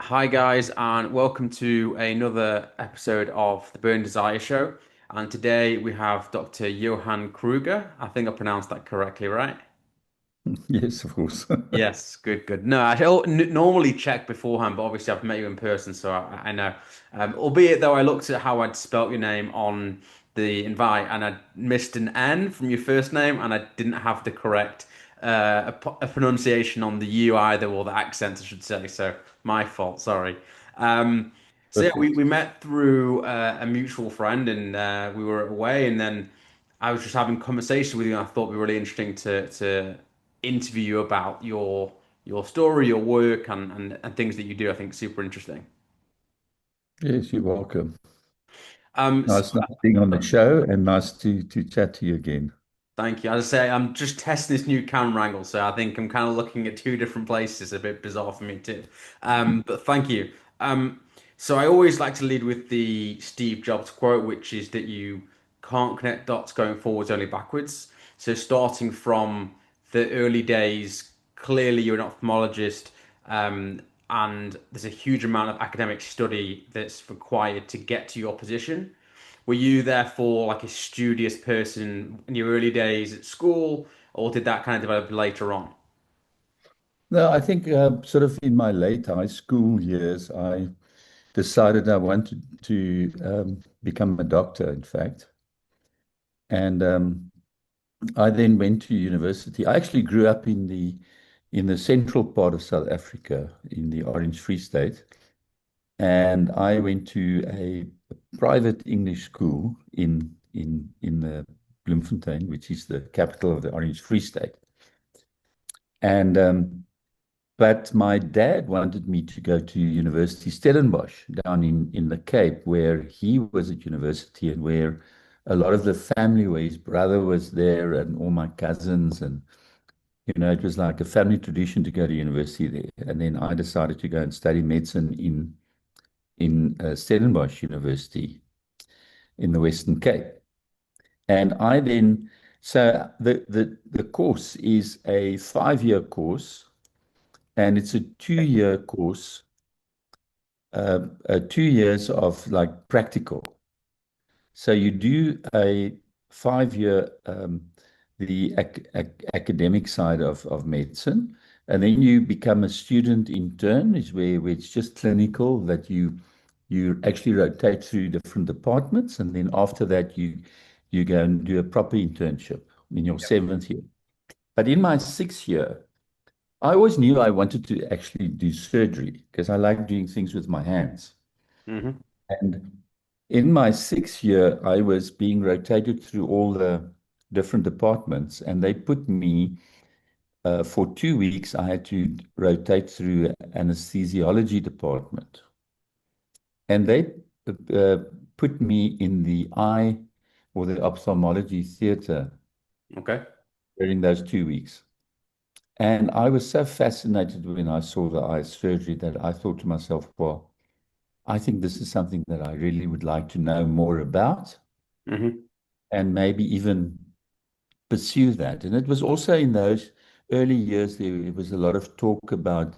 Hi, guys, and welcome to another episode of the Burn Desire Show. And today we have Dr. Johann Krüger. I think I pronounced that correctly, right? Yes, of course. Yes, good, good. No, normally check beforehand, but obviously I've met you in person, so I know. Albeit though, I looked at how I'd spelt your name on the invite, and I missed an N from your first name, and I didn't have the correct a pronunciation on the U either, or the accent, I should say. So my fault. Sorry. So yeah, we Perfect. we met through a mutual friend, and we were away, and then I was just having conversation with you, and I thought it'd be really interesting to interview you about your story, your work, and things that you do. I think super interesting. Yes, you're welcome. So Nice being on the show and nice to chat to you again. thank you. As I say, I'm just testing this new camera angle, so I think I'm kind of looking at two different places. A bit bizarre for me too. But thank you. Um, so I always like to lead with the Steve Jobs quote, which is that you can't connect dots going forwards, only backwards. So starting from the early days, clearly you're an ophthalmologist, and there's a huge amount of academic study that's required to get to your position. Were you therefore like a studious person in your early days at school, or did that kind of develop later on? No, I think sort of in my late high school years, I decided I wanted to become a doctor, in fact. And I then went to university. I actually grew up in the central part of South Africa, in the Orange Free State. And I went to a private English school in the Bloemfontein, which is the capital of the Orange Free State. And but my dad wanted me to go to University Stellenbosch down in the Cape, where he was at university and where a lot of the family, where his brother was there and all my cousins, and it was like a family tradition to go to university there. And then I decided to go and study medicine in Stellenbosch University in the Western Cape. And I then, so the course is a 5-year course, and it's a 2-year course, 2 years of like practical. So you do a 5-year, the academic side of medicine, and then you become a student intern, is where it's just clinical that you actually rotate through different departments, and then after that you go and do a proper internship in your seventh year. But in my 6th year, I always knew I wanted to actually do surgery because I like doing things with my hands. Hmm. And in my 6th year, I was being rotated through all the different departments, and they put me for 2 weeks. I had to rotate through anesthesiology department, and they uh, put me in the eye or the ophthalmology theater Okay. during those 2 weeks. And I was so fascinated when I saw the eye surgery that I thought to myself, well, I think this is something that I really would like to know more about Hmm. and maybe even pursue that. And it was also in those early years, there was a lot of talk about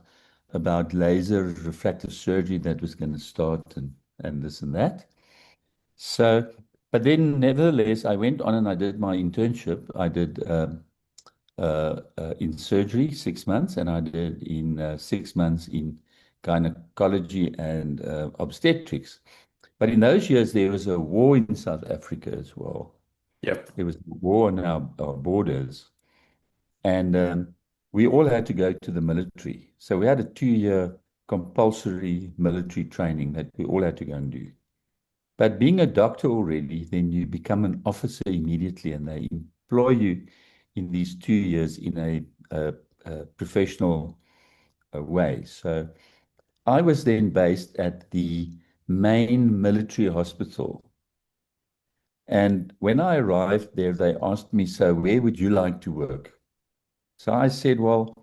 laser refractive surgery that was going to start and this and that. So, but then nevertheless, I went on and I did my internship. I did in surgery 6 months, and I did in 6 months in gynecology and obstetrics. But in those years, there was a war in South Africa as well. Yep. There was a war on our borders, and we all had to go to the military. So we had a 2-year compulsory military training that we all had to go and do. But being a doctor already, then you become an officer immediately, and they employ you in these 2 years in a professional way. So I was then based at the main military hospital. And when I arrived there, they asked me, so where would you like to work? So I said, well,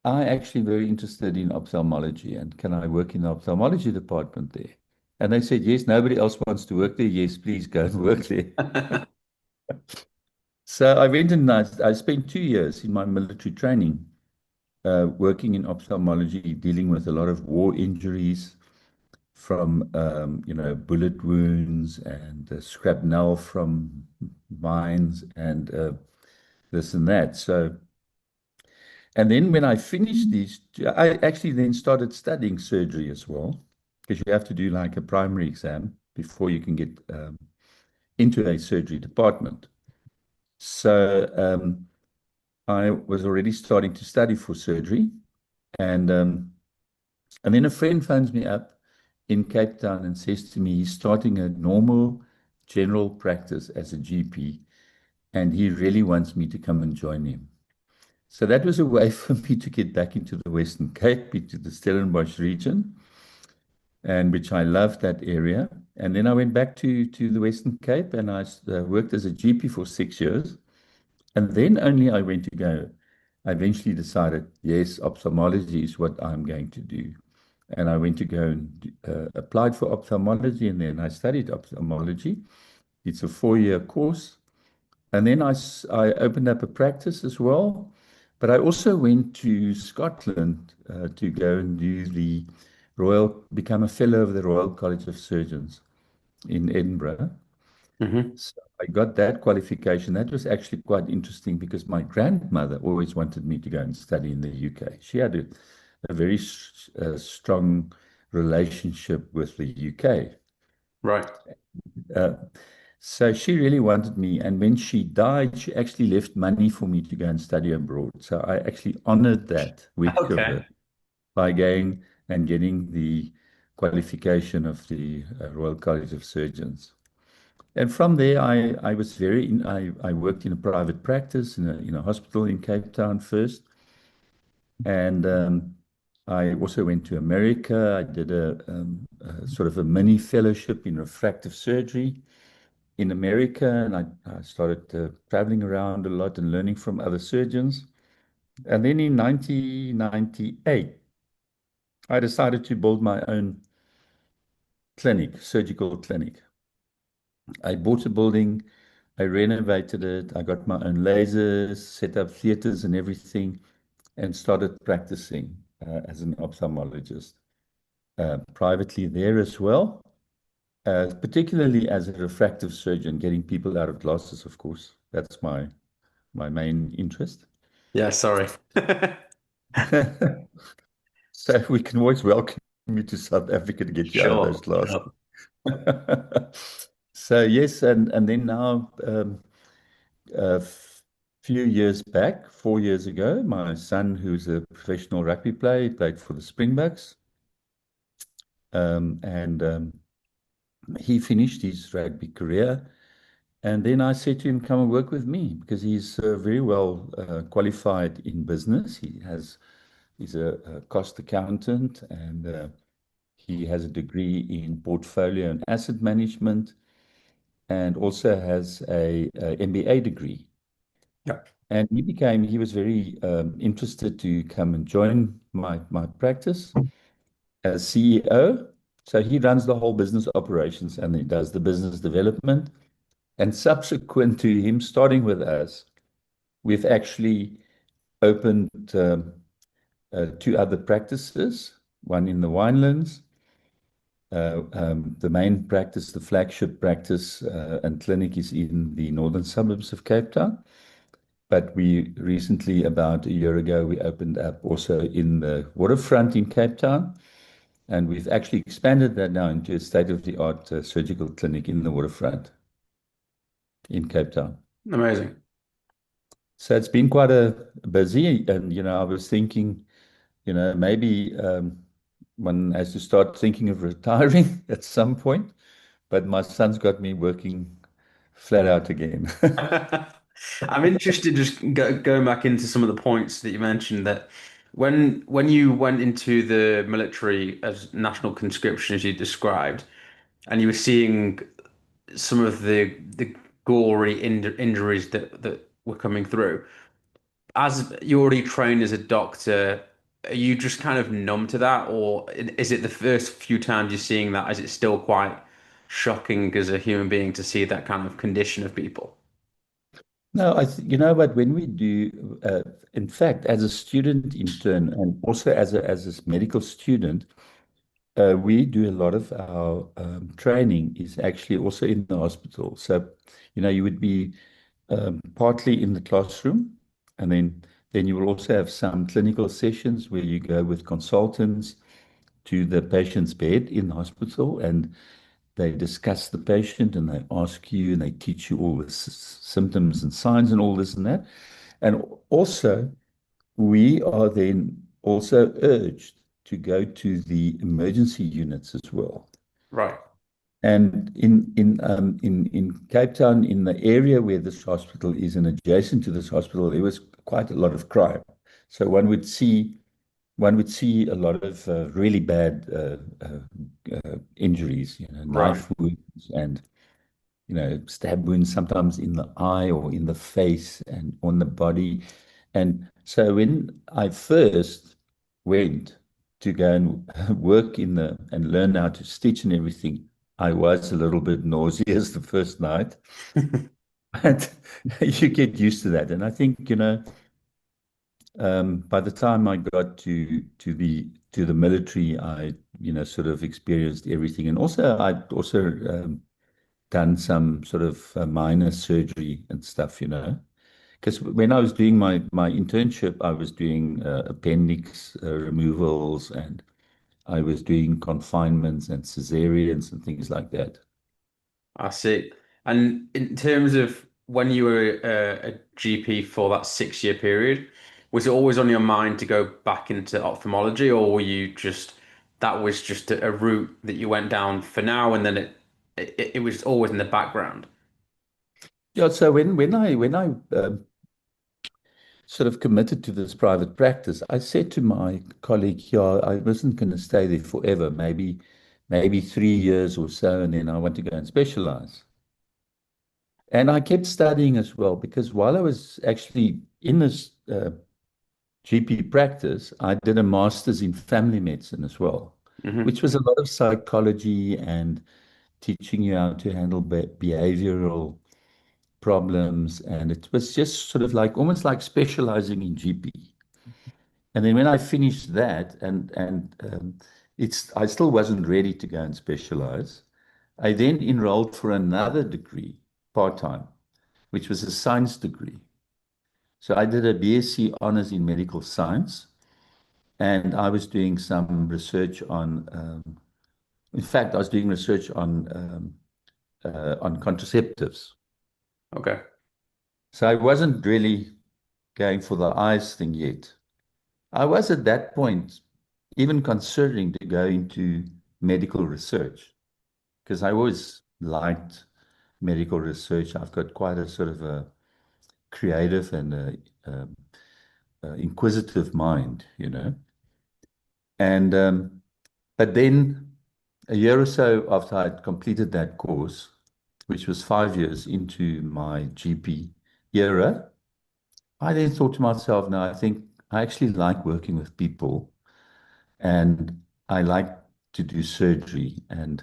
I actually very interested in ophthalmology, and can I work in the ophthalmology department there? And they said, yes, nobody else wants to work there. Yes, please go and work there. So I went and I spent 2 years in my military training working in ophthalmology, dealing with a lot of war injuries from, bullet wounds and shrapnel from mines and this and that. So, and then when I finished these, I actually then started studying surgery as well, because you have to do like a primary exam before you can get into a surgery department. So I was already starting to study for surgery, and and then a friend phones me up in Cape Town and says to me he's starting a normal general practice as a GP, and he really wants me to come and join him. So that was a way for me to get back into the Western Cape, into the Stellenbosch region, and which I loved that area. And then I went back to the Western Cape and I worked as a GP for 6 years. And then only I went to go. I eventually decided, yes, ophthalmology is what I'm going to do. And I went to go and applied for ophthalmology, and then I studied ophthalmology. It's a 4-year course. And then I opened up a practice as well. But I also went to Scotland to go and do become a fellow of the Royal College of Surgeons in Edinburgh. Hmm. So I got that qualification. That was actually quite interesting because my grandmother always wanted me to go and study in the UK. She had a very strong relationship with the UK. Right. Uh, so she really wanted me. And when she died, she actually left money for me to go and study abroad. So I actually honored that wish of Okay. her by going and getting the qualification of the Royal College of Surgeons. And from there, I was I worked in a private practice in a hospital in Cape Town first. And I also went to America. I did a sort of a mini fellowship in refractive surgery in America. And I started traveling around a lot and learning from other surgeons. And then in 1998, I decided to build my own clinic, surgical clinic. I bought a building, I renovated it, I got my own lasers, set up theaters and everything, and started practicing as an ophthalmologist privately there as well, particularly as a refractive surgeon, getting people out of glasses, of course. That's my main interest. Yeah, sorry. So we can always welcome you to South Africa to get you out of those Sure, glasses. sure. So yes, and then now a few years back, 4 years ago, my son, who's a professional rugby player, he played for the Springboks, and he finished his rugby career. And then I said to him, "Come and work with me," because he's very well qualified in business. He's a cost accountant, and he has a degree in portfolio and asset management, and also has a MBA degree. Yeah. And he was very interested to come and join my practice as CEO. So he runs the whole business operations and he does the business development. And subsequent to him starting with us, we've actually opened two other practices, one in the Winelands, the main practice, the flagship practice and clinic is in the northern suburbs of Cape Town. But we recently, about a year ago, we opened up also in the waterfront in Cape Town. And we've actually expanded that now into a state-of-the-art surgical clinic in the waterfront in Cape Town. Amazing. So it's been quite a busy. And, I was thinking, maybe one has to start thinking of retiring at some point. But my son's got me working flat out again. I'm interested just going back into some of the points that you mentioned that when you went into the military as national conscription as you described and you were seeing some of the gory injuries that were coming through as you're already trained as a doctor, are you just kind of numb to that, or is it the first few times you're seeing that, is it still quite shocking as a human being to see that kind of condition of people? No, you know what, when we do, in fact, as a student intern and also as a medical student, we do a lot of our training is actually also in the hospital. So, you would be partly in the classroom, and then you will also have some clinical sessions where you go with consultants to the patient's bed in the hospital, and they discuss the patient and they ask you and they teach you all the symptoms and signs and all this and that. And also, we are then also urged to go to the emergency units as well. Right. And in Cape Town, in the area where this hospital is and adjacent to this hospital, there was quite a lot of crime. So one would see a lot of really bad injuries, Right. knife wounds and stab wounds, sometimes in the eye or in the face and on the body. And so when I first went to go and work and learn how to stitch and everything, I was a little bit nauseous the first night, but you get used to that. And I think, by the time I got to the military, I sort of experienced everything, and also I'd also done some sort of minor surgery and stuff, because when I was doing my internship, I was doing appendix removals, and I was doing confinements and cesareans and things like that. I see. And in terms of when you were a GP for that 6 year period, was it always on your mind to go back into ophthalmology, or were you just that was just a route that you went down for now, and then it was always in the background? Yeah, so when I sort of committed to this private practice, I said to my colleague, yeah, I wasn't going to stay there forever, maybe 3 years or so, and then I want to go and specialize. And I kept studying as well because while I was actually in this GP practice, I did a master's in family medicine as well, Hmm. which was a lot of psychology and teaching you how to handle behavioral problems. And it was just sort of like almost like specializing in GP. And then when I finished that, and I still wasn't ready to go and specialize, I then enrolled for another degree, part-time, which was a science degree. So I did a BSc honors in medical science, and I was doing some research on, in fact, I was doing research on contraceptives. Okay. So I wasn't really going for the eyes thing yet. I was at that point even considering to go into medical research because I always liked medical research. I've got quite a sort of a creative and inquisitive mind, And but then a year or so after I'd completed that course, which was 5 years into my GP era, I then thought to myself, no, I think I actually like working with people and I like to do surgery. And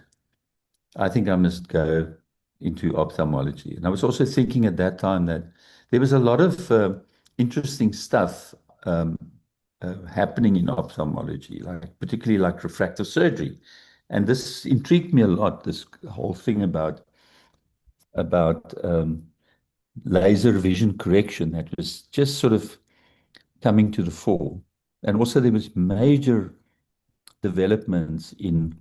I think I must go into ophthalmology. And I was also thinking at that time that there was a lot of interesting stuff happening in ophthalmology, like particularly like refractive surgery. And this intrigued me a lot, this whole thing about laser vision correction that was just sort of coming to the fore. And also there was major developments in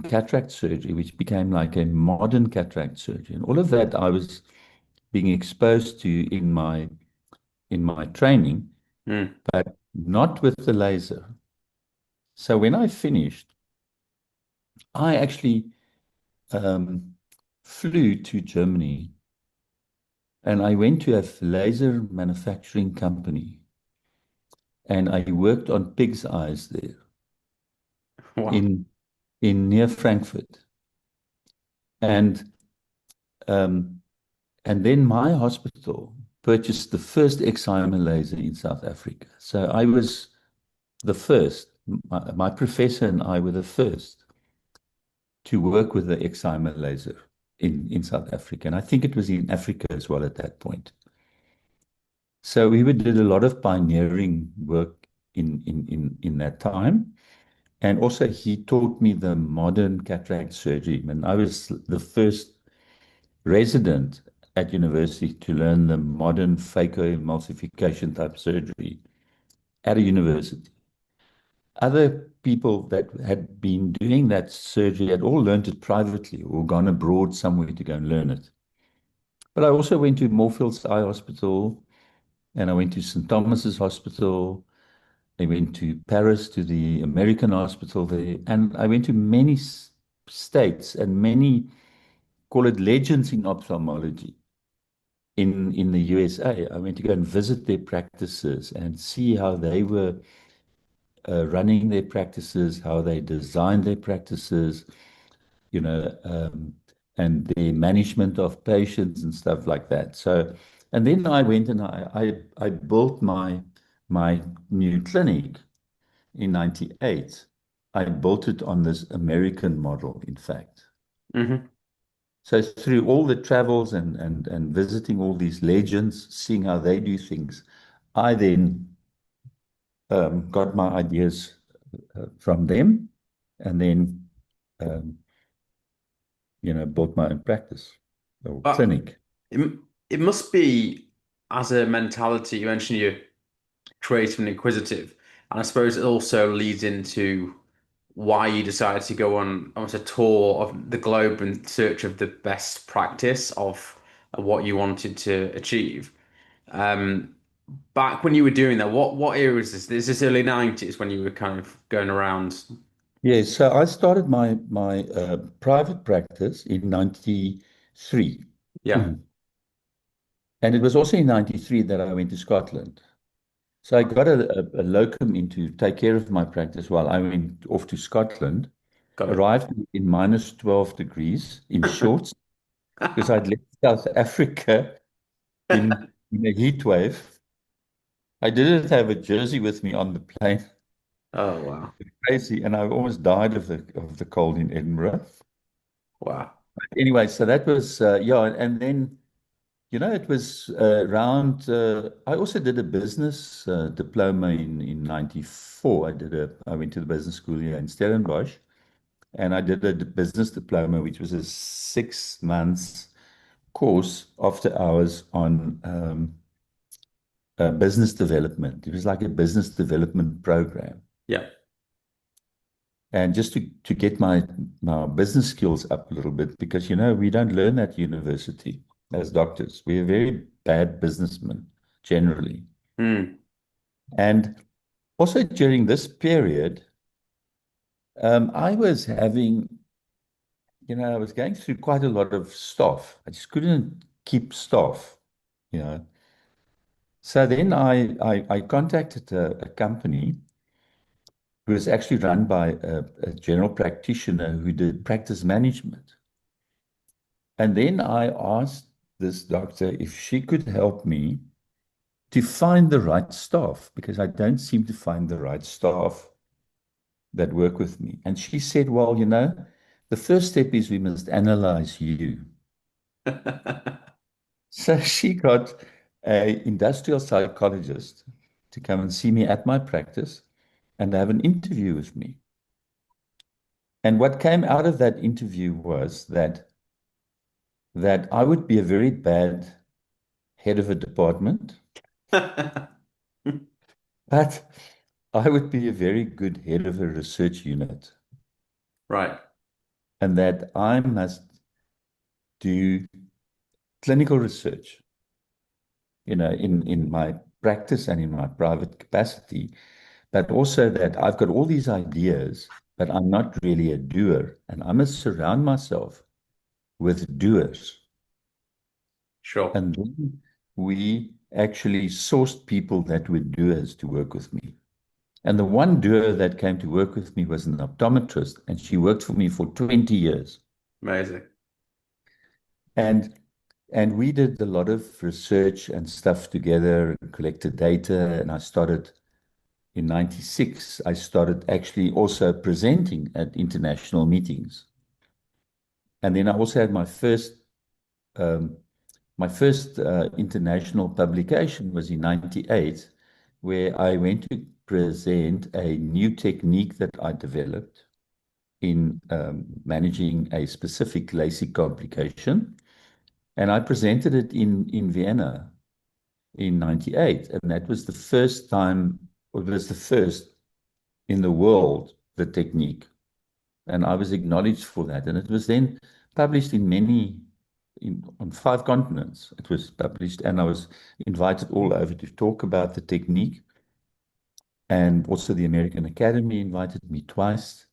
cataract surgery, which became like a modern cataract surgery. And all of that I was being exposed to in my training, Mm. but not with the laser. So when I finished, I actually um, flew to Germany and I went to a laser manufacturing company and I worked on pig's eyes there Wow. in near Frankfurt. And um, And then my hospital purchased the first excimer laser in South Africa. So I was the first, my professor and I were the first to work with the excimer laser. in South Africa. And I think it was in Africa as well at that point. So we did a lot of pioneering work in that time. And also he taught me the modern cataract surgery. And I was the first resident at university to learn the modern phacoemulsification type surgery at a university. Other people that had been doing that surgery had all learned it privately or gone abroad somewhere to go and learn it. But I also went to Moorfields Eye Hospital and I went to St. Thomas's Hospital. I went to Paris to the American hospital there. And I went to many states and many, call it legends in ophthalmology in the USA. I went to go and visit their practices and see how they were running their practices, how they designed their practices, you know, and the management of patients and stuff like that. So, and then I went and I built my new clinic in 98. I built it on this American model, in fact. Hmm. So through all the travels and visiting all these legends, seeing how they do things, I then got my ideas from them, and then um, built my own practice or But clinic. it, it must be, as a mentality, you mentioned you're creative and inquisitive, and I suppose it also leads into why you decided to go on almost a tour of the globe in search of the best practice of what you wanted to achieve. Um, Back when you were doing that, what era is this? Is this early 90s when you were kind of going around? Yeah, so I started my private practice in 93. Yeah, And it was also in 93 that I went to Scotland. So I got a locum in to take care of my practice while I went off to Scotland, got arrived in minus 12 degrees in shorts because I'd left South Africa it. in a heat wave. I didn't have a jersey with me on the plane. Oh wow. Crazy. And I almost died of the cold in Edinburgh. Wow. Anyway, so that was, yeah. And then, it was around, I also did a business diploma in 94. I went to the business school here in Stellenbosch. And I did a business diploma, which was a 6 months course after hours on business development. It was like a business development program. Yeah. And just to get my business skills up a little bit, because, we don't learn at university as doctors. We're very bad businessmen generally. Hmm. And also during this period, I was having I was going through quite a lot of stuff. I just couldn't keep stuff, you know. So then I contacted a company who was actually run by a general practitioner who did practice management. And then I asked this doctor if she could help me to find the right staff because I don't seem to find the right staff that work with me. And she said, well, the first step is we must analyze you. So she got a industrial psychologist to come and see me at my practice and have an interview with me. And what came out of that interview was that I would be a very bad head of a department, but I would be a very good head of a research unit, Right. and that I must do clinical research, in my practice and in my private capacity, but also that I've got all these ideas, but I'm not really a doer. And I must surround myself with doers. Sure. And then we actually sourced people that were doers to work with me. And the one doer that came to work with me was an optometrist, and she worked for me for 20 years. Amazing. And and we did a lot of research and stuff together and collected data. And I started in 96, I started actually also presenting at international meetings. And then I also had um, my first international publication was in 98, where I went to present a new technique that I developed in managing a specific LASIK complication. And I presented it in Vienna in 98. And that was the first time, it was the first in the world, the technique. And I was acknowledged for that. And it was then published in on 5 continents. It was published, and I was invited all over to talk about the technique. And also the American Academy invited me twice,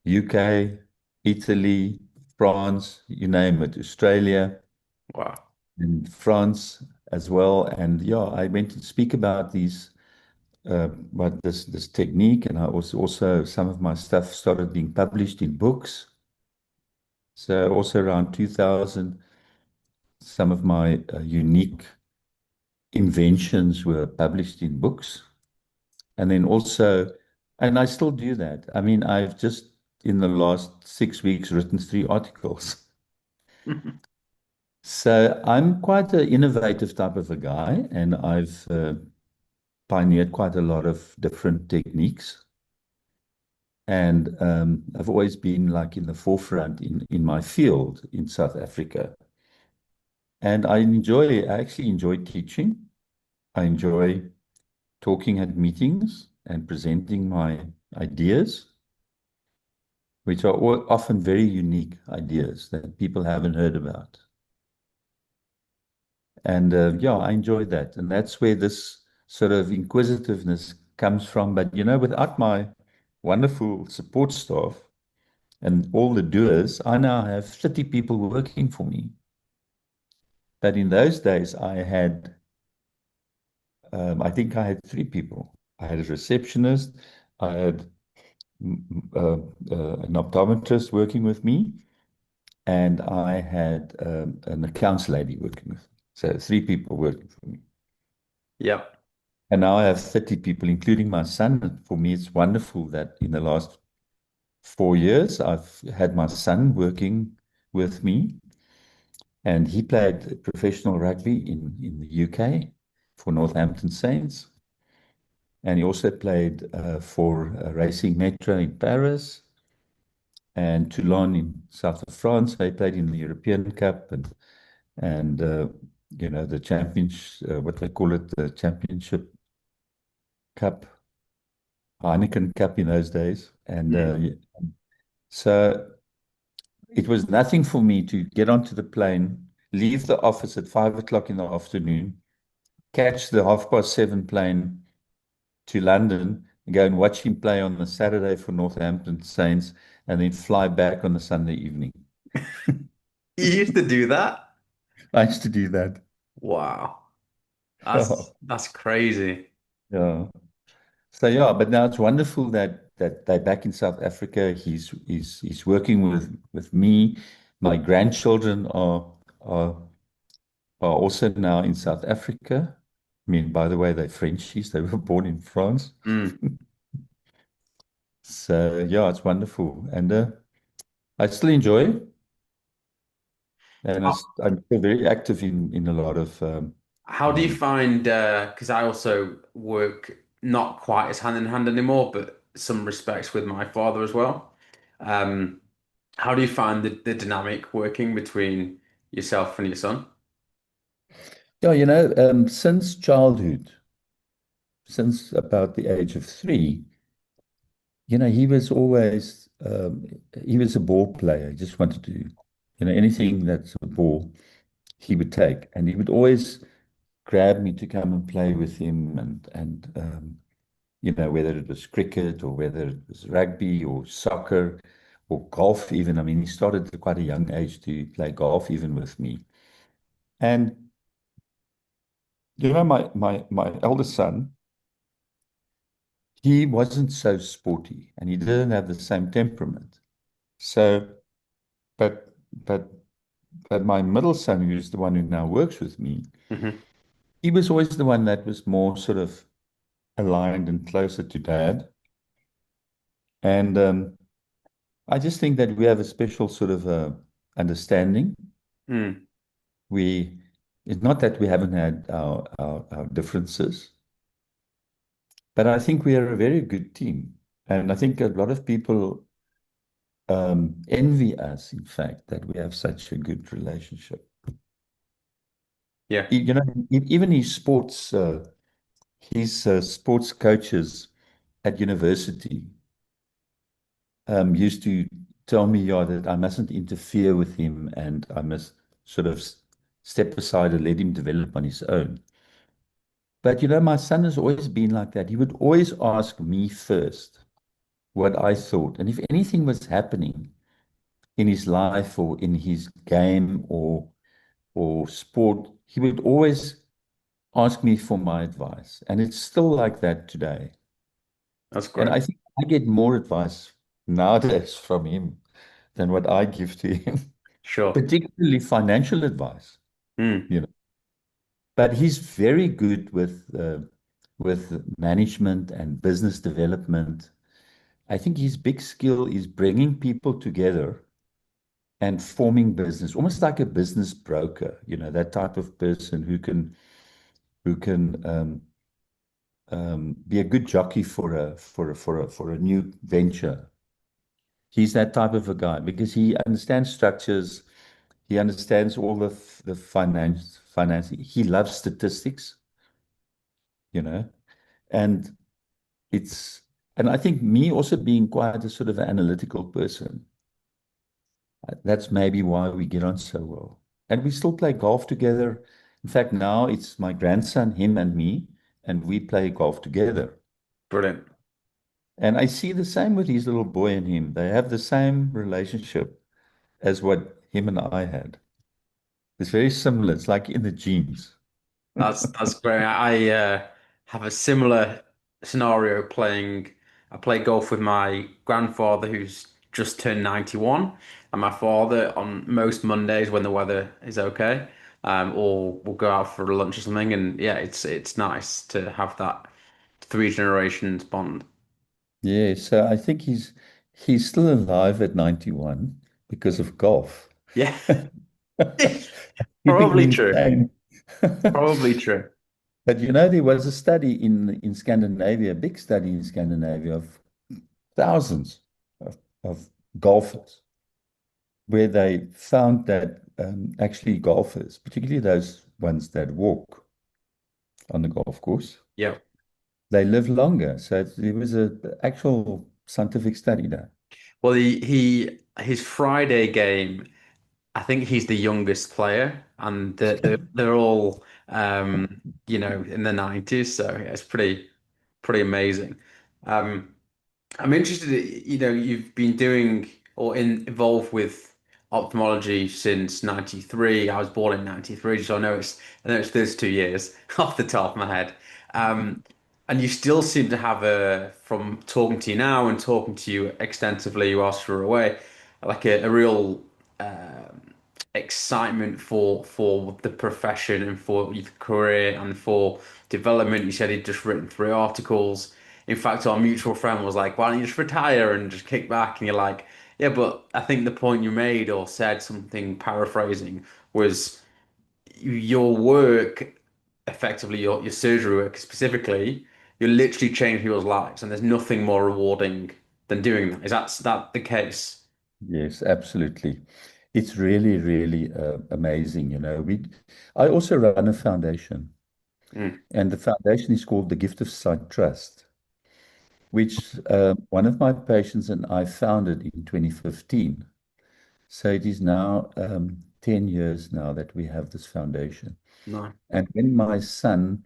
UK, Italy, France, you name it, Australia, Wow. and France as well. And yeah, I went to speak about about this technique, and I also some of my stuff started being published in books. So also around 2000, some of my unique inventions were published in books. And then also, and I still do that. I mean, I've just in the last 6 weeks written 3 articles. So I'm quite an innovative type of a guy, and I've pioneered quite a lot of different techniques. And I've always been like in the forefront in my field in South Africa. And I actually enjoy teaching. I enjoy talking at meetings and presenting my ideas, which are often very unique ideas that people haven't heard about. And yeah, I enjoy that. And that's where this sort of inquisitiveness comes from. But, without my wonderful support staff and all the doers, I now have 30 people working for me. But in those days, I think I had 3 people. I had a receptionist, I had an optometrist working with me, and I had an accounts lady working with me. So 3 people working for me. Yep. And now I have 30 people, including my son. And for me, it's wonderful that in the last 4 years, I've had my son working with me. And he played professional rugby in the UK for Northampton Saints. And he also played for Racing Metro in Paris and Toulon in south of France. He played in the European Cup and the championship, what they call it, the Championship Cup, Heineken Cup in those days. And Mm. yeah. So it was nothing for me to get onto the plane, leave the office at 5 o'clock in the afternoon, catch the 7:30 plane to London, and go and watch him play on the Saturday for Northampton Saints, and then fly back on the Sunday evening. You used to do that? I used to do that. Wow. Oh, That's crazy. yeah. So yeah, but now it's wonderful that they're back in South Africa. He's working with me. My grandchildren are are also now in South Africa. I mean, by the way, they're Frenchies. They were born in France. Mm. So yeah, it's wonderful, and I still enjoy it, and I'm still very active in a lot of How do you um, find, because I also work not quite as hand in hand anymore, but some respects with my father as well. Um, how do you find the dynamic working between yourself and your son? yeah, since childhood, since about the age of 3. He was always he was a ball player. He just wanted to, anything that's a ball, he would take, and he would always grab me to come and play with him, and whether it was cricket or whether it was rugby or soccer or golf even. I mean, he started at quite a young age to play golf even with me. And my eldest son, he wasn't so sporty, and he didn't have the same temperament. So, but but but my middle son, who's the one who now works with me, Hmm. he was always the one that was more sort of aligned and closer to dad. And I just think that we have a special sort of understanding. Mm, We, it's not that we haven't had our differences, but I think we are a very good team. And I think a lot of people envy us, in fact, that we have such a good relationship. yeah, You know, even his sports coaches at university used to tell me, yeah, that I mustn't interfere with him and I must sort of step aside and let him develop on his own. But you know, my son has always been like that. He would always ask me first what I thought. And if anything was happening in his life or in his game or sport, he would always ask me for my advice. And it's still like that today. that's And great. I think I get more advice nowadays from him than what I give to him, Sure. particularly financial advice, Mm, you know. But he's very good with management and business development. I think his big skill is bringing people together and forming business, almost like a business broker, you know, that type of person who can be a good jockey for a new venture. He's that type of a guy because he understands structures. He understands all the finance. He loves statistics, you know, and it's and I think me also being quite a sort of analytical person, that's maybe why we get on so well. And we still play golf together. In fact, now it's my grandson, him and me, and we play golf together. brilliant. And I see the same with his little boy and him. They have the same relationship as what him and I had. It's very similar. It's like in the genes. That's great. I have a similar scenario playing. I play golf with my grandfather who's just turned 91, and my father on most Mondays when the weather is okay, or we'll go out for lunch or something. And yeah, it's nice to have that three generations bond. Yeah, so I think he's still alive at 91 because of golf. Yeah, Keeping probably him true. sane. Probably true. But you know, there was a study in Scandinavia, a big study in Scandinavia of thousands of golfers, where they found that actually golfers, particularly those ones that walk on the golf course, Yeah. they live longer. So there was a actual scientific study there. Well, his Friday game. I think he's the youngest player, and they're all in the 90s, so yeah, it's pretty amazing. Um, I'm interested, you've been doing or involved with ophthalmology since 93. I was born in 93, so I know it's 32 years off the top of my head. Um, and you still seem to have from talking to you now and talking to you extensively whilst you were away, like a real excitement for the profession and for your career and for development. You said he'd just written 3 articles. In fact, our mutual friend was like, "Why don't you just retire and just kick back?" And you're like, "Yeah, but I think the point you made or said something paraphrasing was your work, effectively your surgery work specifically, you're literally changing people's lives, and there's nothing more rewarding than doing that. Is that the case?" Yes, absolutely. It's really, really amazing. You know, I also run a foundation, Mm, and the foundation is called the Gift of Sight Trust, which one of my patients and I founded in 2015. So it is now 10 years now that we have this foundation. no. And when my son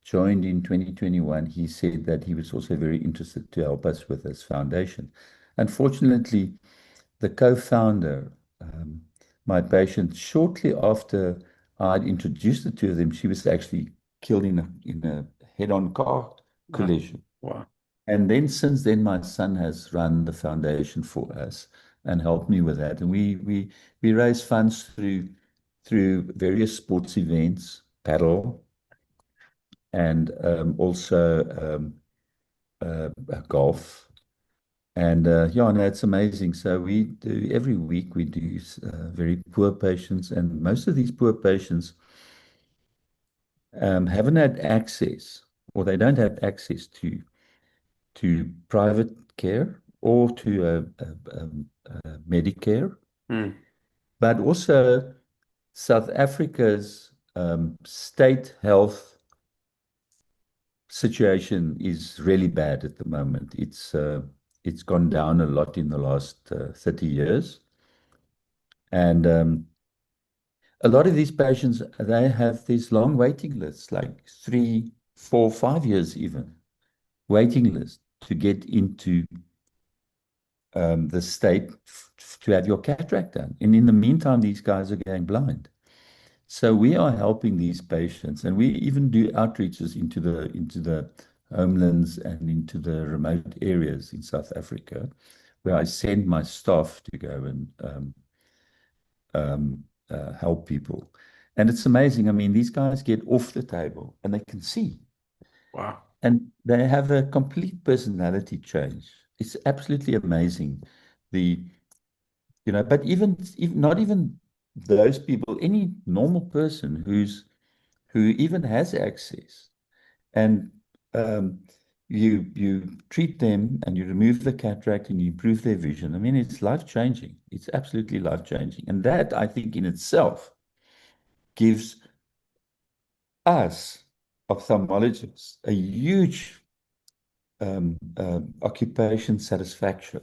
joined in 2021, he said that he was also very interested to help us with this foundation. Unfortunately, the co-founder, my patient, shortly after I'd introduced the two of them, she was actually killed in a head-on car Wow. collision. Wow. And then since then, my son has run the foundation for us and helped me with that. And we raise funds through various sports events, paddle, and also golf. And yeah, no, it's amazing. So we do every week we do very poor patients, and most of these poor patients haven't had access, or they don't have access to private care or to Medicare, Mm. but also South Africa's state health situation is really bad at the moment. It's gone down a lot in the last 30 years. And a lot of these patients, they have these long waiting lists, like 3, 4, 5 years even, waiting list to get into the state to have your cataract done. And in the meantime, these guys are going blind. So we are helping these patients, and we even do outreaches into the homelands and into the remote areas in South Africa, where I send my staff to go and help people. And it's amazing. I mean, these guys get off the table and they can see, Wow. and they have a complete personality change. It's absolutely amazing. The, but even not even those people, any normal person who even has access, and um, you treat them and you remove the cataract and you improve their vision. I mean, it's life changing. It's absolutely life changing, and that I think in itself gives us ophthalmologists a huge occupation satisfaction.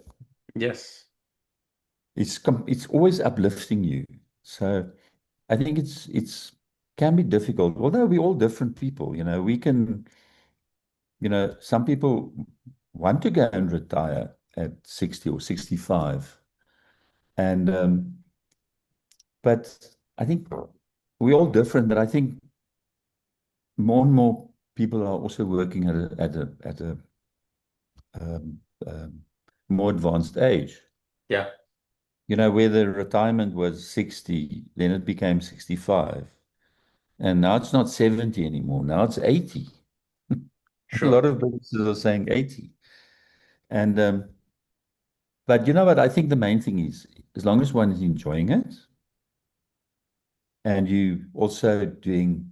Yes. It's always uplifting you. So I think it's can be difficult, although we're all different people. We can, some people want to go and retire at 60 or 65. And but I think we're all different, but I think more and more people are also working at a um, um, more advanced age. Yeah. Where the retirement was 60, then it became 65. And now it's not 70 anymore. Now it's 80. A Sure. lot of businesses are saying 80. And but you know what? I think the main thing is, as long as one is enjoying it and you also doing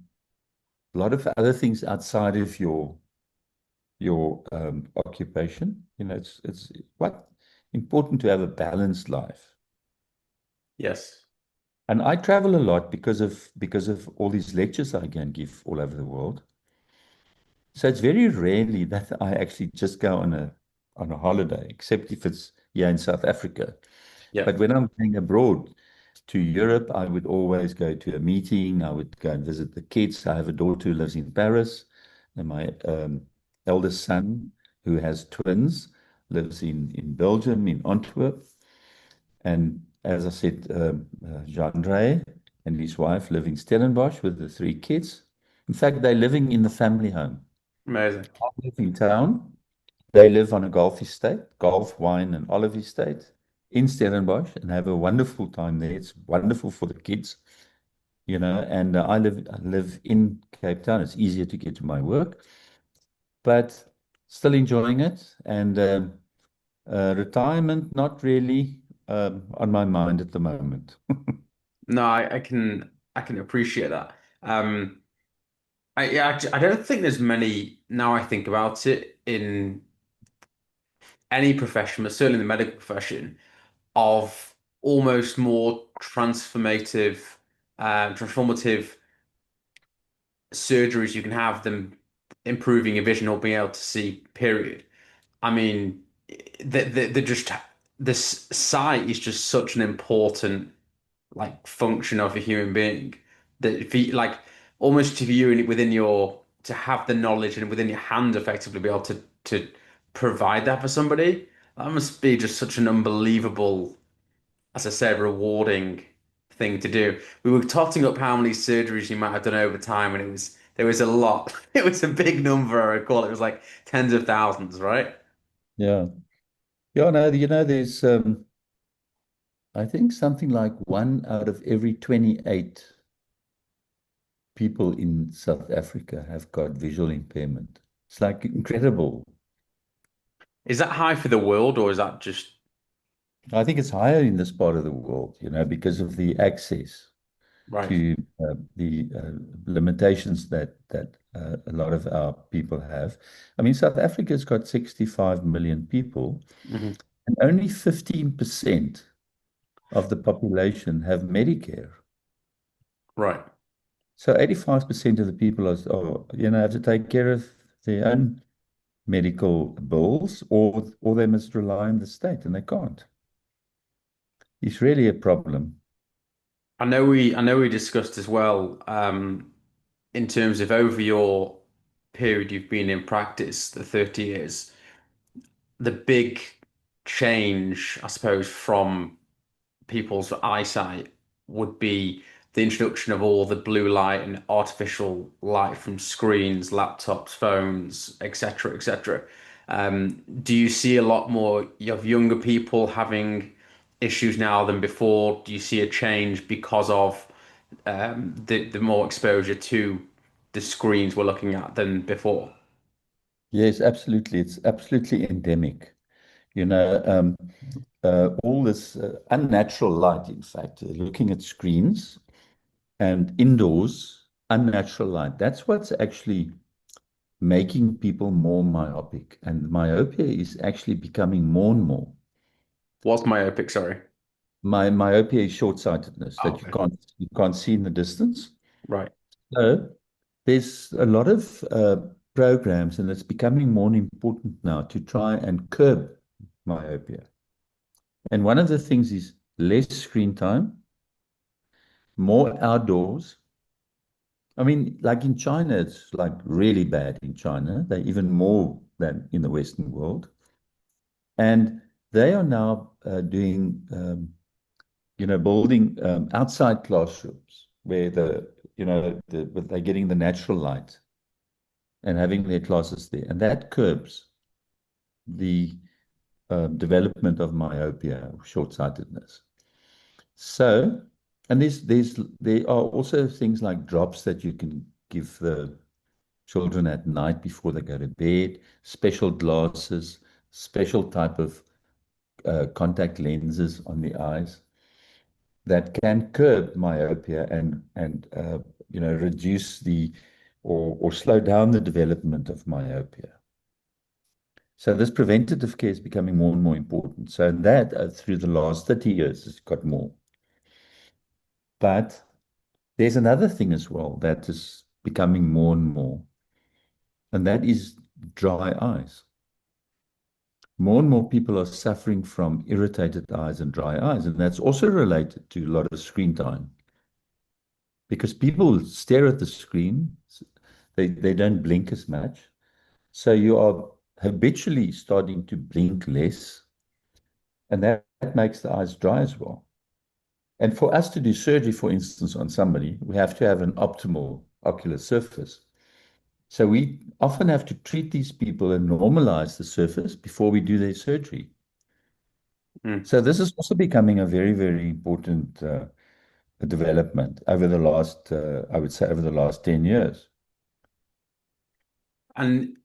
a lot of other things outside of your occupation, it's quite important to have a balanced life. Yes. And I travel a lot because of all these lectures I can give all over the world. So it's very rarely that I actually just go on a holiday, except if it's here in South Africa. Yeah. But when I'm going abroad to Europe, I would always go to a meeting. I would go and visit the kids. I have a daughter who lives in Paris, and my eldest son, who has twins, lives in Belgium, in Antwerp. And as I said, Jean and his wife live in Stellenbosch with the 3 kids. In fact, they're living in the family home. Amazing. I live in town. They live on a golf estate, golf, wine, and olive estate in Stellenbosch, and have a wonderful time there. It's wonderful for the kids, and I live in Cape Town. It's easier to get to my work, but still enjoying it. And retirement, not really on my mind at the moment. No, I can appreciate that. Yeah, actually, I don't think there's many now I think about it in any profession, but certainly in the medical profession, of almost more transformative surgeries you can have than improving your vision or being able to see, period. I mean, the just this sight is just such an important like function of a human being that if you like almost to view it within your to have the knowledge and within your hand effectively be able to provide that for somebody, that must be just such an unbelievable, as I said, rewarding thing to do. We were totting up how many surgeries you might have done over time, and there was a lot. It was a big number, I recall. It was like tens of thousands, right? Yeah. Yeah, no, there's I think something like 1 out of every 28 people in South Africa have got visual impairment. It's like incredible. Is that high for the world or is that just I think it's higher in this part of the world, because of the access right? to the limitations that a lot of our people have. I mean, South Africa's got 65 million people, Hmm. and only 15% of the population have Medicare. Right. So 85% of the people have to take care of their own medical bills, or they must rely on the state, and they can't. It's really a problem. I know we discussed as well, in terms of over your period you've been in practice, the 30 years, the big change, I suppose, from people's eyesight would be the introduction of all the blue light and artificial light from screens, laptops, phones, etc., etc. Do you see a lot more of younger people having issues now than before? Do you see a change because of the more exposure to the screens we're looking at than before? Yes, absolutely. It's absolutely endemic. All this unnatural light, in fact, looking at screens and indoors, unnatural light. That's what's actually making people more myopic. And myopia is actually becoming more and more. What's myopic? Sorry. Myopia is short-sightedness, Oh, that you okay. can't see in the distance. Right. So there's a lot of programs, and it's becoming more important now to try and curb myopia. And one of the things is less screen time, more outdoors. I mean, like in China, it's like really bad in China. They're even more than in the Western world. And they are now building outside classrooms where they're getting the natural light and having their classes there. And that curbs the development of myopia, short-sightedness. So, and there are also things like drops that you can give the children at night before they go to bed, special glasses, special type of contact lenses on the eyes that can curb myopia and reduce or slow down the development of myopia. So this preventative care is becoming more and more important. So that through the last 30 years has got more. But there's another thing as well that is becoming more and more, and that is dry eyes. More and more people are suffering from irritated eyes and dry eyes, and that's also related to a lot of screen time because people stare at the screen, they don't blink as much. So you are habitually starting to blink less, and that makes the eyes dry as well. And for us to do surgery, for instance, on somebody, we have to have an optimal ocular surface. So we often have to treat these people and normalize the surface before we do their surgery. Mm. So this is also becoming a very, very important development over the last, I would say, over the last 10 years. And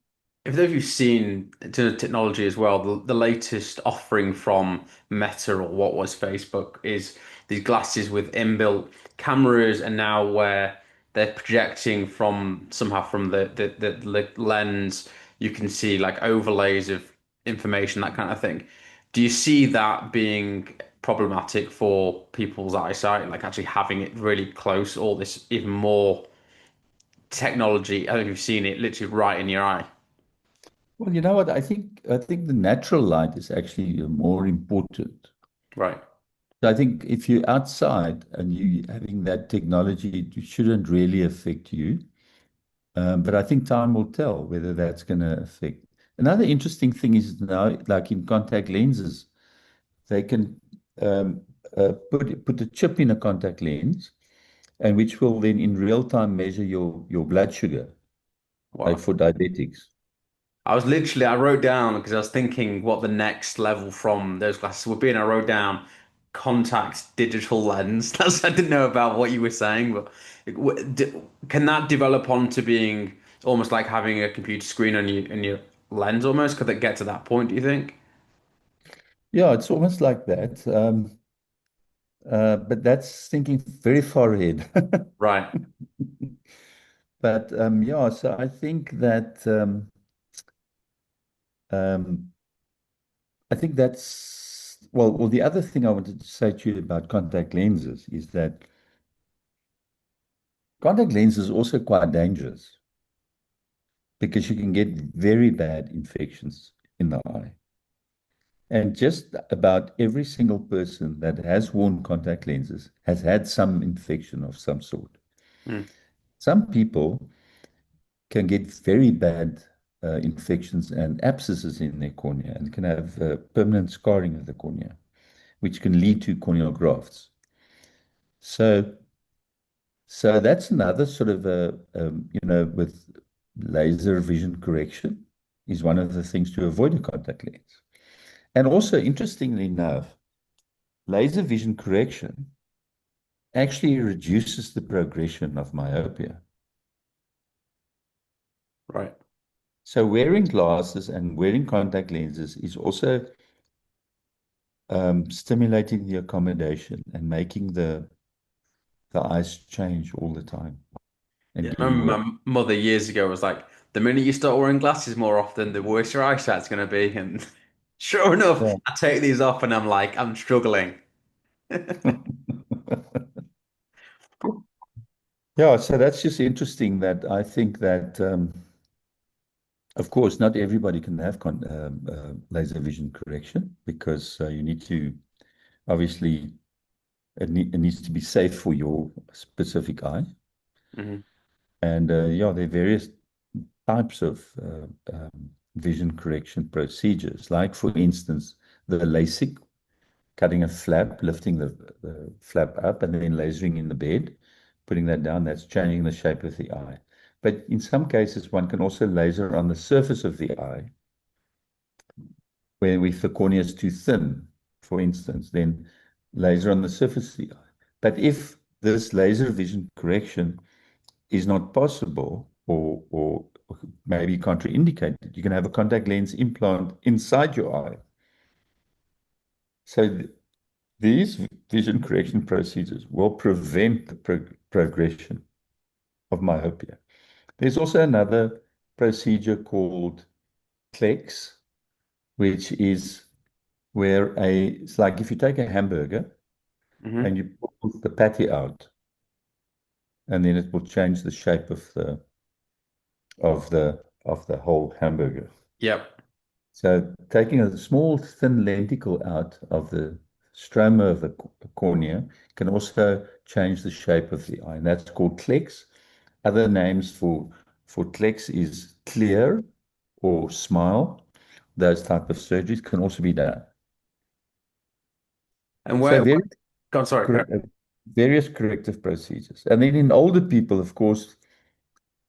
if those of you seen in terms of technology as well, the latest offering from Meta or what was Facebook is these glasses with inbuilt cameras, and now where they're projecting from somehow from the lens, you can see like overlays of information, that kind of thing. Do you see that being problematic for people's eyesight, like actually having it really close, all this even more technology? I don't know if you've seen it literally right in your eye. Well, you know what? I think the natural light is actually more important. Right. So I think if you're outside and you having that technology, it shouldn't really affect you. But I think time will tell whether that's going to affect. Another interesting thing is now, like in contact lenses, they can put a chip in a contact lens, and which will then in real time measure your blood sugar, like Wow. for diabetics. I wrote down because I was thinking what the next level from those glasses would be, and I wrote down contact digital lens. I didn't know about what you were saying, but can that develop onto being almost like having a computer screen on you in your lens almost? Could it get to that point, do you think? Yeah, it's almost like that. But that's thinking very far ahead. Right. But yeah, so I think that um, I think that's well. The other thing I wanted to say to you about contact lenses is that contact lenses are also quite dangerous because you can get very bad infections in the eye. And just about every single person that has worn contact lenses has had some infection of some sort. Mm. Some people can get very bad infections and abscesses in their cornea and can have permanent scarring of the cornea, which can lead to corneal grafts. So, so that's another sort of with laser vision correction is one of the things to avoid a contact lens. And also, interestingly enough, laser vision correction actually reduces the progression of myopia. Right. So wearing glasses and wearing contact lenses is also stimulating the accommodation and making the eyes change all the time and Yeah, I getting remember worse. my mother years ago was like, the minute you start wearing glasses more often, the worse your eyesight's going to be. And sure enough, Yeah. I take these off and I'm like, I'm struggling. Yeah, so that's just interesting that I think that, of course, not everybody can have laser vision correction because you need to, obviously, it needs to be safe for your specific eye. Hmm. And yeah, there are various types of vision correction procedures, like, for instance, the LASIK, cutting a flap, lifting the flap up, and then lasering in the bed, putting that down. That's changing the shape of the eye. But in some cases, one can also laser on the surface of the eye, where if the cornea is too thin, for instance, then laser on the surface of the eye. But if this laser vision correction is not possible or maybe contraindicated, you can have a contact lens implant inside your eye. So these vision correction procedures will prevent the progression of myopia. There's also another procedure called CLEX, which is where it's like if you take a hamburger and Hmm. you pull the patty out, and then it will change the shape of the whole hamburger. Yep. So taking a small thin lenticle out of the stroma of the cornea can also change the shape of the eye, and that's called clex. Other names for clex is clear or smile. Those type of surgeries can also be done. And So where, God, sorry, cor- uh, various corrective procedures. And then in older people, of course,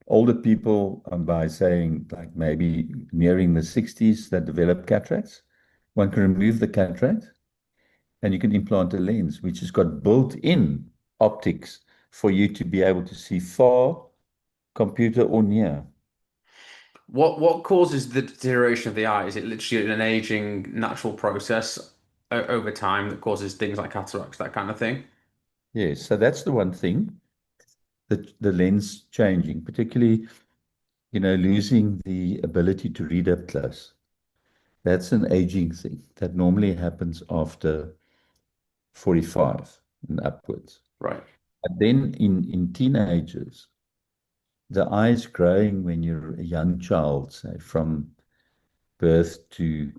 older people, by saying like maybe nearing the 60s that develop cataracts, one can remove the cataract and you can implant a lens which has got built-in optics for you to be able to see far, computer or near. what causes the deterioration of the eye? Is it literally an aging natural process over time that causes things like cataracts, that kind of thing? Yes, so that's the one thing, the lens changing, particularly, losing the ability to read up close. That's an aging thing that normally happens after 45 and upwards. Right. But then in teenagers, the eye is growing when you're a young child, say from birth to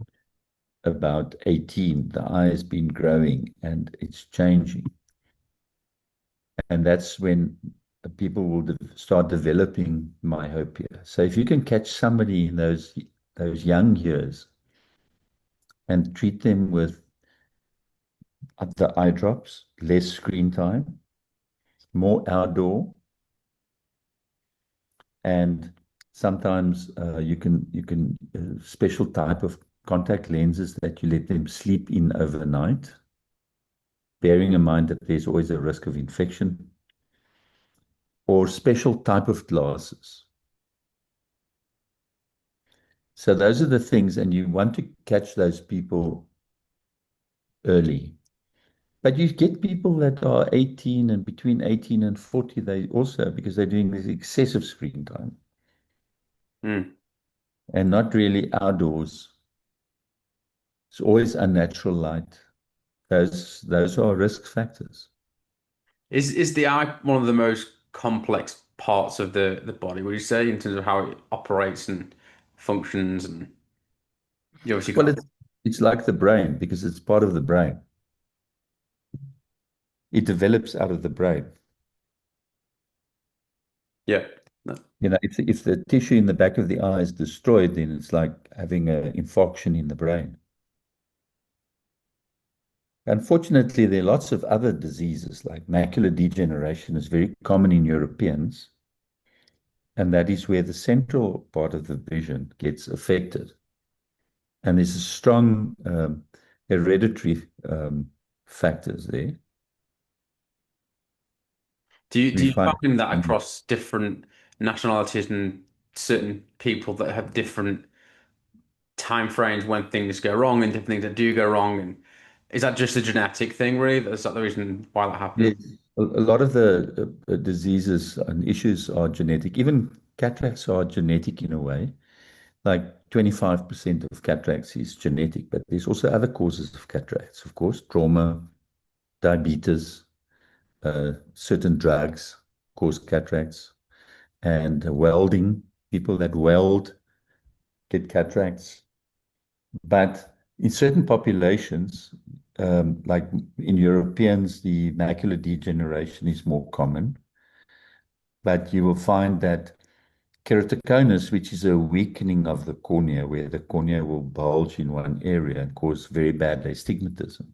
about 18. The eye has been growing and it's changing. And that's when people will start developing myopia. So if you can catch somebody in those young years and treat them with the eye drops, less screen time, more outdoor, and sometimes you can special type of contact lenses that you let them sleep in overnight, bearing in mind that there's always a risk of infection, or special type of glasses. So those are the things, and you want to catch those people early. But you get people that are 18 and between 18 and 40, they also, because they're doing this excessive screen time Mm. and not really outdoors. It's always unnatural light. Those are risk factors. Is the eye one of the most complex parts of the body, would you say, in terms of how it operates and functions? And you obviously Well, got, it's like the brain because it's part of the brain. It develops out of the brain. yeah. No. If the tissue in the back of the eye is destroyed, then it's like having an infarction in the brain. Unfortunately, there are lots of other diseases like macular degeneration is very common in Europeans, and that is where the central part of the vision gets affected. And there's a strong hereditary factors there. Do We you find find that across different nationalities and certain people that have different time frames when things go wrong and different things that do go wrong? And is that just a genetic thing, really? Is that the reason why that happens? yes, a lot of the diseases and issues are genetic. Even cataracts are genetic in a way. Like 25% of cataracts is genetic, but there's also other causes of cataracts, of course, trauma, diabetes, certain drugs cause cataracts, and welding. People that weld get cataracts. But in certain populations, like in Europeans, the macular degeneration is more common. But you will find that keratoconus, which is a weakening of the cornea, where the cornea will bulge in one area and cause very bad astigmatism.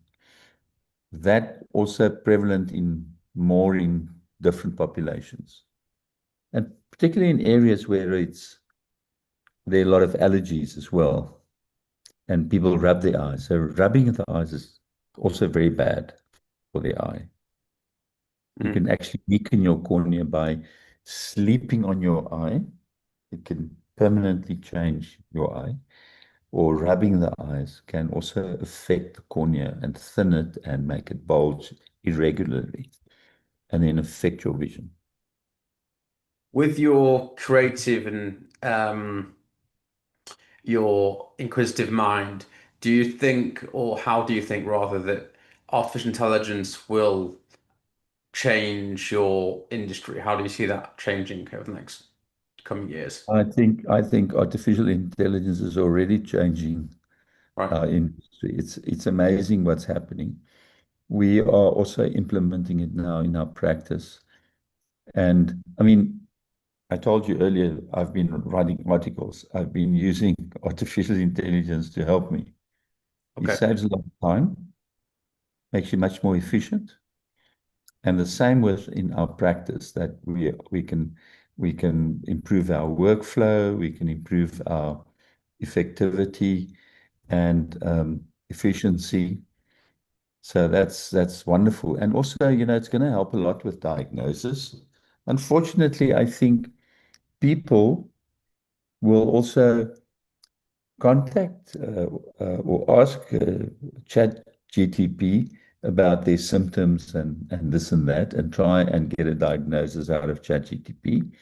That also prevalent in more in different populations, and particularly in areas where there are a lot of allergies as well, and people rub their eyes. So rubbing of the eyes is also very bad for the eye. You Mm. can actually weaken your cornea by sleeping on your eye. It can permanently change your eye. Or rubbing the eyes can also affect the cornea and thin it and make it bulge irregularly and then affect your vision. With your creative and your inquisitive mind, do you think, or how do you think rather, that artificial intelligence will change your industry? How do you see that changing over the next coming years? I think artificial intelligence is already changing Right. our industry. It's amazing what's happening. We are also implementing it now in our practice. And I mean, I told you earlier, I've been writing articles. I've been using artificial intelligence to help me. It Okay. saves a lot of time, makes you much more efficient. And the same with in our practice that we can improve our workflow, we can improve our effectivity and efficiency. So that's wonderful. And also, it's going to help a lot with diagnosis. Unfortunately, I think people will also contact or ask Chat GTP about their symptoms and this and that and try and get a diagnosis out of Chat GTP.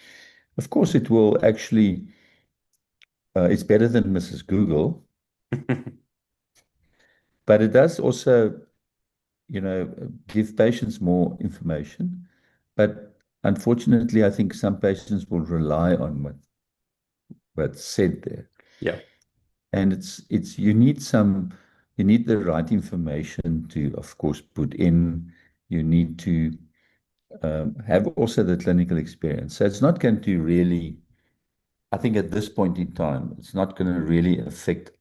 Of course, it will actually, it's better than Mrs. Google, but it does also, give patients more information. But unfortunately, I think some patients will rely on what's said there. Yeah. And you need the right information to, of course, put in. You need to have also the clinical experience. So it's not going to really, I think at this point in time, it's not going to really affect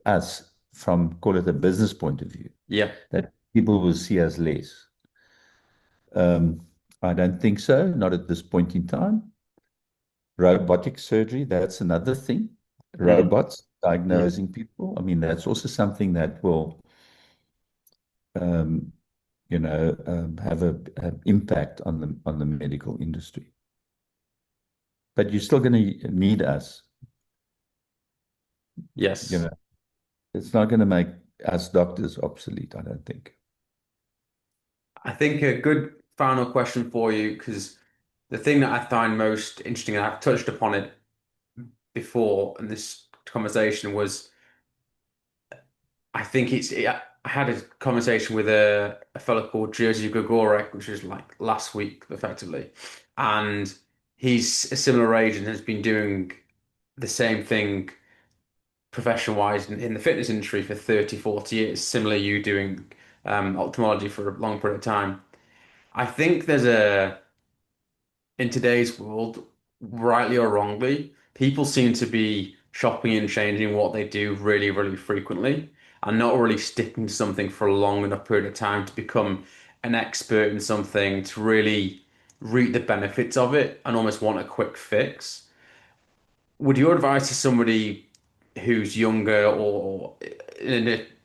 us from, call it a business point of view, Yeah. that people will see us less. Um, I don't think so, not at this point in time. Robotic surgery, that's another thing. Mm. Robots Mm. diagnosing people. I mean, that's also something that will, um, have an impact on the medical industry. But you're still going to need us. You Yes. know, it's not going to make us doctors obsolete, I don't think. I think a good final question for you, because the thing that I find most interesting, and I've touched upon it before in this conversation, was I think I had a conversation with a fellow called Jerzy Gregorek, which was like last week, effectively. And he's a similar age and has been doing the same thing profession-wise in the fitness industry for 30, 40 years, similar you doing ophthalmology for a long period of time. I think there's in today's world, rightly or wrongly, people seem to be chopping and changing what they do really, really frequently and not really sticking to something for a long enough period of time to become an expert in something, to really reap the benefits of it and almost want a quick fix. Would your advice to somebody who's younger or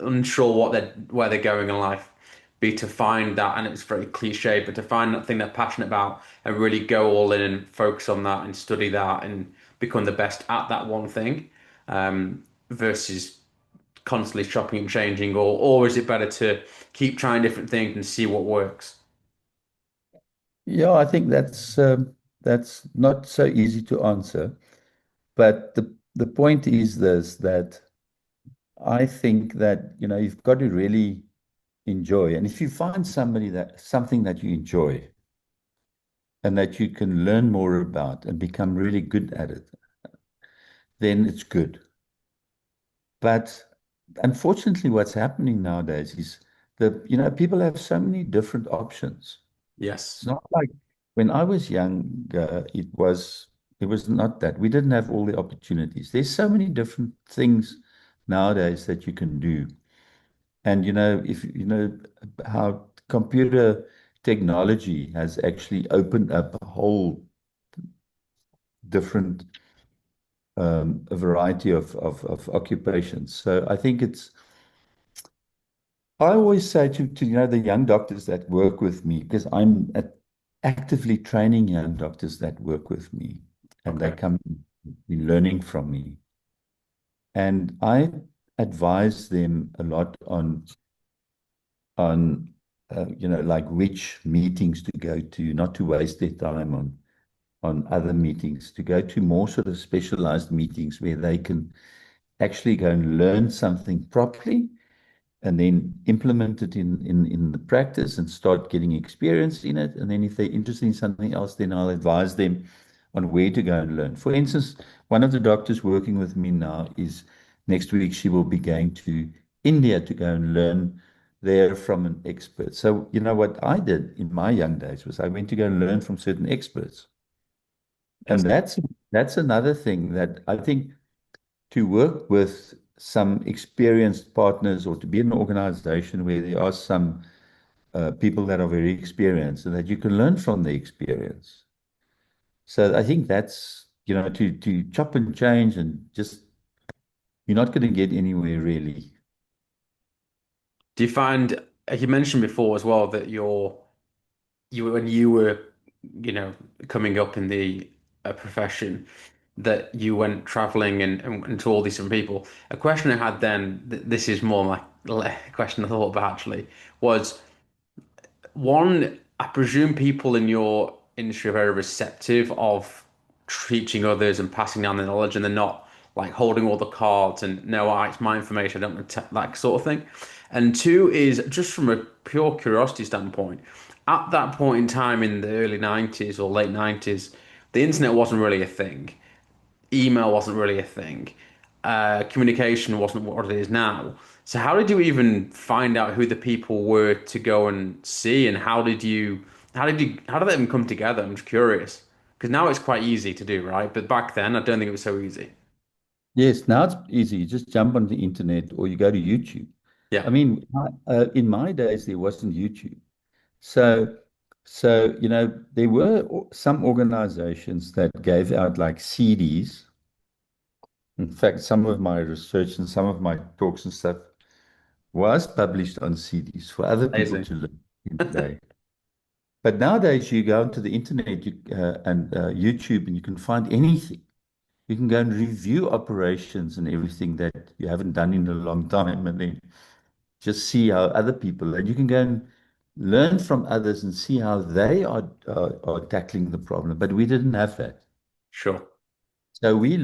unsure where they're going in life be to find that, and it's very cliche, but to find that thing they're passionate about and really go all in and focus on that and study that and become the best at that one thing, versus constantly chopping and changing, or is it better to keep trying different things and see what works? Yeah, I think that's not so easy to answer. But the point is this, that I think that, you've got to really enjoy. And if you find something that you enjoy and that you can learn more about and become really good at it, then it's good. But unfortunately, what's happening nowadays is people have so many different options. It's Yes. not like when I was young, it was not that. We didn't have all the opportunities. There's so many different things nowadays that you can do. And if you know how computer technology has actually opened up a whole different a variety of occupations. So I think I always say to the young doctors that work with me, because actively training young doctors that work with me, and they Okay. come be learning from me. And I advise them a lot on like which meetings to go to, not to waste their time on other meetings, to go to more sort of specialized meetings where they can actually go and learn something properly and then implement it in the practice and start getting experience in it. And then if they're interested in something else, then I'll advise them on where to go and learn. For instance, one of the doctors working with me now is next week she will be going to India to go and learn there from an expert. So, what I did in my young days was I went to go and learn from certain experts. Yes. And that's another thing that I think, to work with some experienced partners or to be in an organization where there are some people that are very experienced and that you can learn from the experience. So I think that's, to chop and change and just, you're not going to get anywhere really. Do you find, you mentioned before as well that when you were, coming up in the profession, that you went traveling and to all these different people. A question I had then, this is more like a question I thought about actually, was one, I presume people in your industry are very receptive of teaching others and passing down the knowledge, and they're not like holding all the cards and no, it's my information, I don't want to that sort of thing. And two is just from a pure curiosity standpoint, at that point in time in the early 90s or late 90s, the internet wasn't really a thing, email wasn't really a thing. Communication wasn't what it is now. So how did you even find out who the people were to go and see, and how did that even come together? I'm just curious because now it's quite easy to do, right? But back then, I don't think it was so easy. Yes, now it's easy. You just jump on the internet or you go to YouTube. Yeah, I mean, in my days, there wasn't YouTube. So, so there were some organizations that gave out like CDs. In fact, some of my research and some of my talks and stuff was published on CDs for other people amazing. to learn in the day. But nowadays, you go onto the internet and YouTube, and you can find anything. You can go and review operations and everything that you haven't done in a long time, and then just see how other people, and you can go and learn from others and see how they are tackling the problem. But we didn't have that. Sure. So we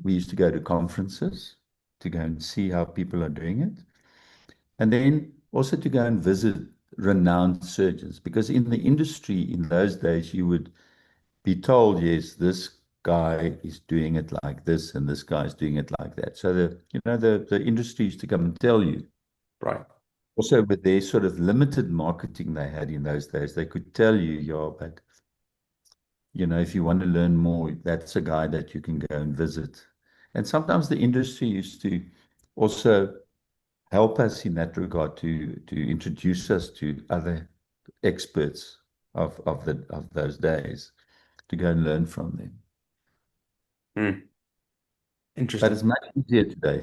used to go to conferences to go and see how people are doing it. And then also to go and visit renowned surgeons, because in the industry in those days, you would be told, yes, this guy is doing it like this, and this guy is doing it like that. So the industry used to come and tell you. Right. Also, with their sort of limited marketing they had in those days, they could tell you, yeah, but if you want to learn more, that's a guy that you can go and visit. And sometimes the industry used to also help us in that regard to introduce us to other experts of those days to go and learn from them. Hmm. But Interesting. it's much easier today.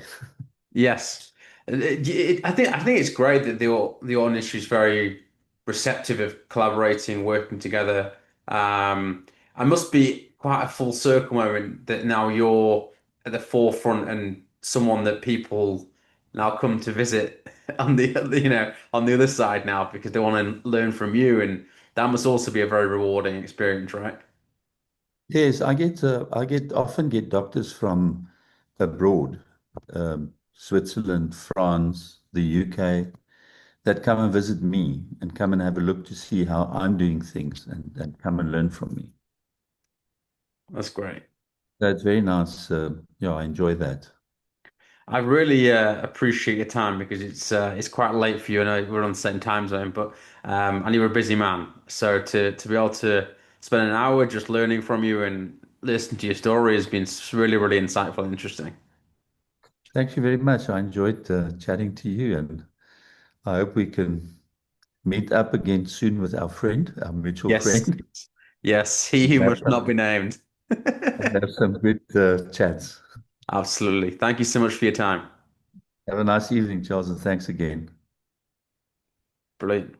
Yes, I think it's great that the industry is very receptive of collaborating, working together. I must be quite a full circle moment that now you're at the forefront and someone that people now come to visit on on the other side now because they want to learn from you, and that must also be a very rewarding experience, right? Yes, I often get doctors from abroad, Switzerland, France, the UK, that come and visit me and come and have a look to see how I'm doing things and come and learn from me. That's great. That's very nice. Yeah, I enjoy that. I really appreciate your time because it's quite late for you. I know we're on the same time zone, but and you're a busy man. So to be able to spend an hour just learning from you and listen to your story has been really, really insightful and interesting. Thank you very much. I enjoyed chatting to you, and I hope we can meet up again soon with our mutual Yes. friend, Yes, he who must not be named. and have some good chats. Absolutely. Thank you so much for your time. Have a nice evening, Charles, and thanks again. Brilliant.